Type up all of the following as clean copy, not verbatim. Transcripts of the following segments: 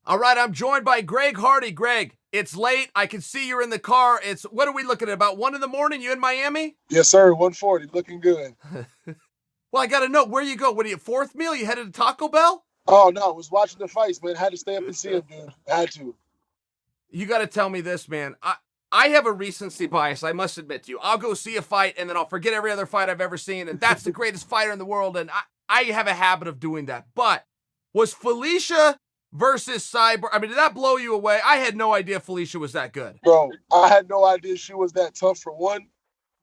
All right, I'm joined by Greg Hardy. Greg, it's late. I can see you're in the car. What are we looking at? About 1 in the morning? You in Miami? Yes, sir. 140, looking good. Well, I got to know, where you go? What are you, fourth meal? You headed to Taco Bell? Oh no, I was watching the fights, man. Had to stay up and see him, dude. Had to. You got to tell me this, man. I have a recency bias, I must admit to you. I'll go see a fight and then I'll forget every other fight I've ever seen, and that's the greatest fighter in the world, and I have a habit of doing that. But was Felicia versus Cyborg, I mean, did that blow you away? I had no idea Felicia was that good. Bro, I had no idea she was that tough for one,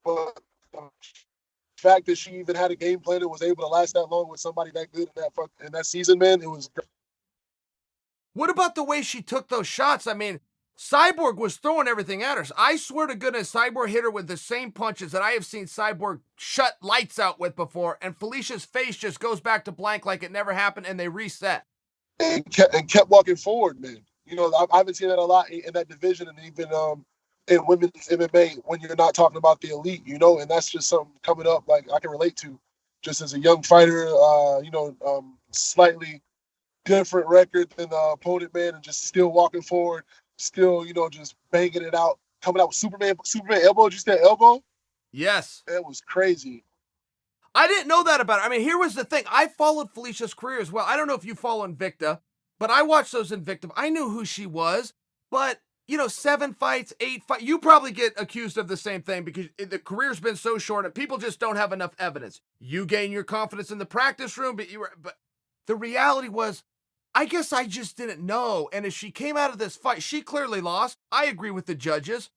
but the fact that she even had a game plan and was able to last that long with somebody that good in that season, man, it was. What about the way she took those shots? I mean, Cyborg was throwing everything at her. I swear to goodness, Cyborg hit her with the same punches that I have seen Cyborg shut lights out with before, and Felicia's face just goes back to blank like it never happened, and they reset. And kept walking forward, man. You know, I haven't seen that a lot in that division, and even in women's MMA when you're not talking about the elite, you know, and that's just something coming up like I can relate to, just as a young fighter, slightly different record than the opponent, man, and just still walking forward, still, just banging it out, coming out with Superman elbow. Did you say elbow? Yes. That was crazy. I didn't know that about her. I mean, here was the thing. I followed Felicia's career as well. I don't know if you follow Invicta, but I watched those Invicta. I knew who she was, but 7 fights, 8 fights. You probably get accused of the same thing because the career's been so short and people just don't have enough evidence. You gain your confidence in the practice room, but the reality was, I guess I just didn't know. And as she came out of this fight, she clearly lost. I agree with the judges.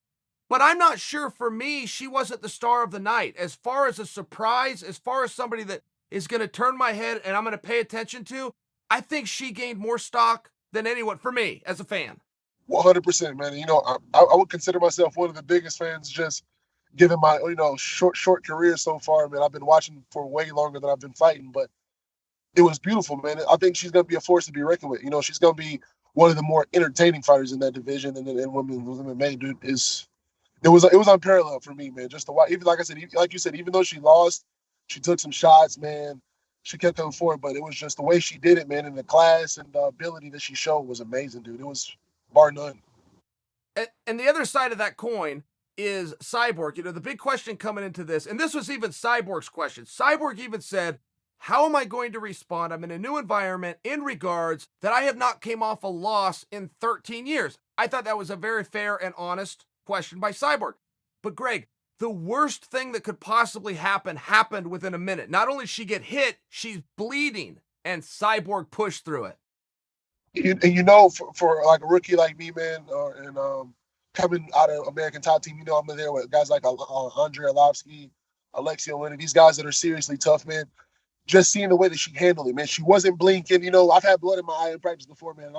But I'm not sure, for me, she wasn't the star of the night. As far as a surprise, as far as somebody that is going to turn my head and I'm going to pay attention to, I think she gained more stock than anyone, for me, as a fan. 100%, man. I would consider myself one of the biggest fans, just given my, short career so far, man. I've been watching for way longer than I've been fighting, but it was beautiful, man. I think she's going to be a force to be reckoned with. She's going to be one of the more entertaining fighters in that division, and women's MMA, dude, it was unparalleled for me, man. Just to watch, even like I said, like you said, even though she lost, she took some shots, man. She kept coming forward, but it was just the way she did it, man, and the class and the ability that she showed was amazing, dude. It was bar none. And the other side of that coin is Cyborg. The big question coming into this, and this was even Cyborg's question. Cyborg even said, how am I going to respond? I'm in a new environment in regards that I have not came off a loss in 13 years. I thought that was a very fair and honest question by Cyborg. But Greg, the worst thing that could possibly happen happened within a minute. Not only did she get hit, she's bleeding, and Cyborg pushed through it. For like a rookie like me, man, and coming out of American Top Team, I'm there with guys like Andre Arlovsky, Alexei Oleinik, these guys that are seriously tough, man. Just seeing the way that she handled it, man. She wasn't blinking. I've had blood in my eye in practice before, man.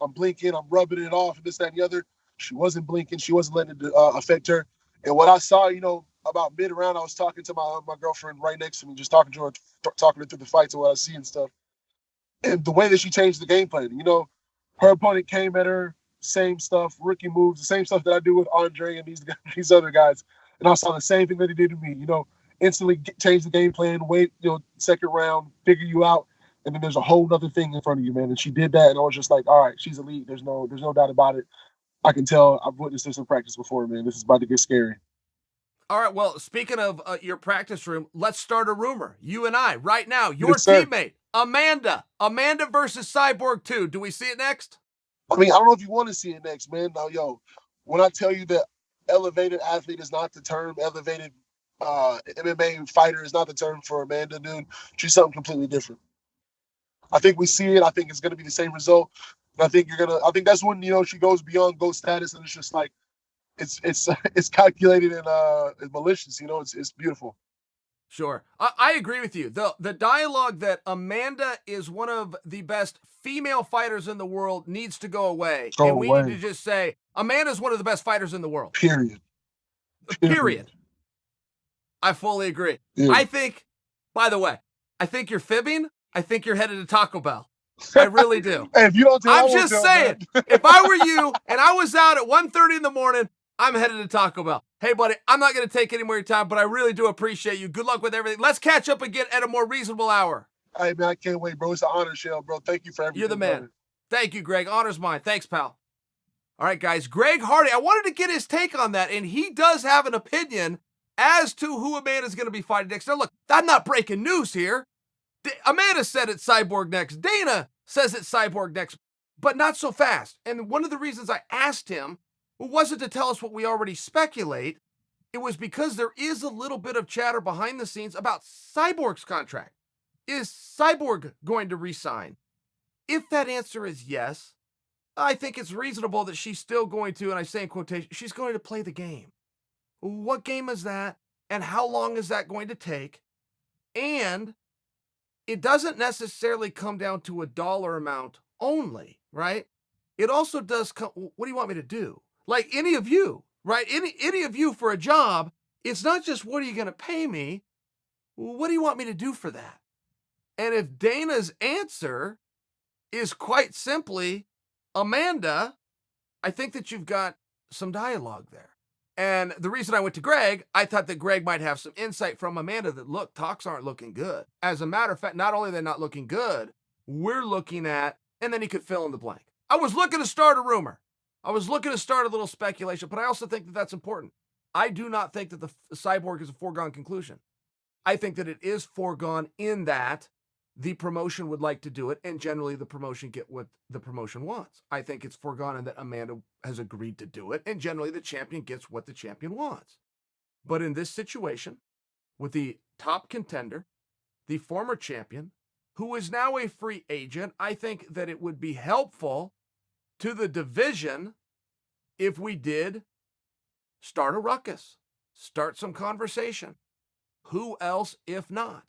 I'm blinking, I'm rubbing it off, and this, that, and the other. She wasn't blinking. She wasn't letting it affect her. And what I saw, about mid-round, I was talking to my girlfriend right next to me, just talking to her, talking her through the fights and what I see and stuff. And the way that she changed the game plan, her opponent came at her, same stuff, rookie moves, the same stuff that I do with Andre and these other guys. And I saw the same thing that he did to me, instantly change the game plan, wait, second round, figure you out, and then there's a whole other thing in front of you, man. And she did that, and I was just like, all right, she's elite. There's no doubt about it. I can tell. I've witnessed this in practice before, man. This is about to get scary. All right, well, speaking of your practice room, let's start a rumor. You and I, right now, your teammate, Amanda versus Cyborg 2. Do we see it next? I mean, I don't know if you want to see it next, man. Now, when I tell you that elevated athlete is not the term, elevated MMA fighter is not the term for Amanda, dude. She's something completely different. I think we see it. I think it's going to be the same result. And I think that's when, she goes beyond GOAT status, and it's just like, it's calculated and malicious, it's beautiful. Sure. I agree with you. The dialogue that Amanda is one of the best female fighters in the world needs to go away. And we need to just say, Amanda's one of the best fighters in the world. Period. I fully agree. Yeah. I think, by the way, I think you're fibbing. I think you're headed to Taco Bell. I really do. Hey, if you don't tell, I'm just saying, if I were you and I was out at 1:30 in the morning, I'm headed to Taco Bell. Hey, buddy, I'm not going to take any more of your time, but I really do appreciate you. Good luck with everything. Let's catch up again at a more reasonable hour. Hey, man, I can't wait, bro. It's an honor, Chael, bro. Thank you for everything. You're the man. Brother. Thank you, Greg. Honor's mine. Thanks, pal. All right, guys. Greg Hardy, I wanted to get his take on that, and he does have an opinion as to who Amanda's going to be fighting next. Now, look, I'm not breaking news here. Amanda said it's Cyborg next. Dana says it's Cyborg next, but not so fast. And one of the reasons I asked him wasn't to tell us what we already speculate. It was because there is a little bit of chatter behind the scenes about Cyborg's contract. Is Cyborg going to resign? If that answer is yes, I think it's reasonable that she's still going to, and I say in quotation, she's going to play the game. What game is that? And how long is that going to take? And it doesn't necessarily come down to a dollar amount only, right? It also does come, what do you want me to do? Like any of you, right? Any of you for a job, it's not just what are you going to pay me? What do you want me to do for that? And if Dana's answer is quite simply, Amanda, I think that you've got some dialogue there. And the reason I went to Greg, I thought that Greg might have some insight from Amanda that, look, talks aren't looking good. As a matter of fact, not only are they not looking good, we're looking at, and then he could fill in the blank. I was looking to start a rumor. I was looking to start a little speculation, but I also think that that's important. I do not think that the Cyborg is a foregone conclusion. I think that it is foregone in that the promotion would like to do it, and generally the promotion get what the promotion wants. I think it's foregone in that Amanda has agreed to do it, and generally the champion gets what the champion wants. But in this situation, with the top contender, the former champion, who is now a free agent, I think that it would be helpful to the division if we did start a ruckus, start some conversation. Who else if not?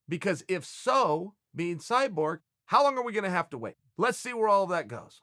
Because if so, being Cyborg, how long are we going to have to wait? Let's see where all of that goes.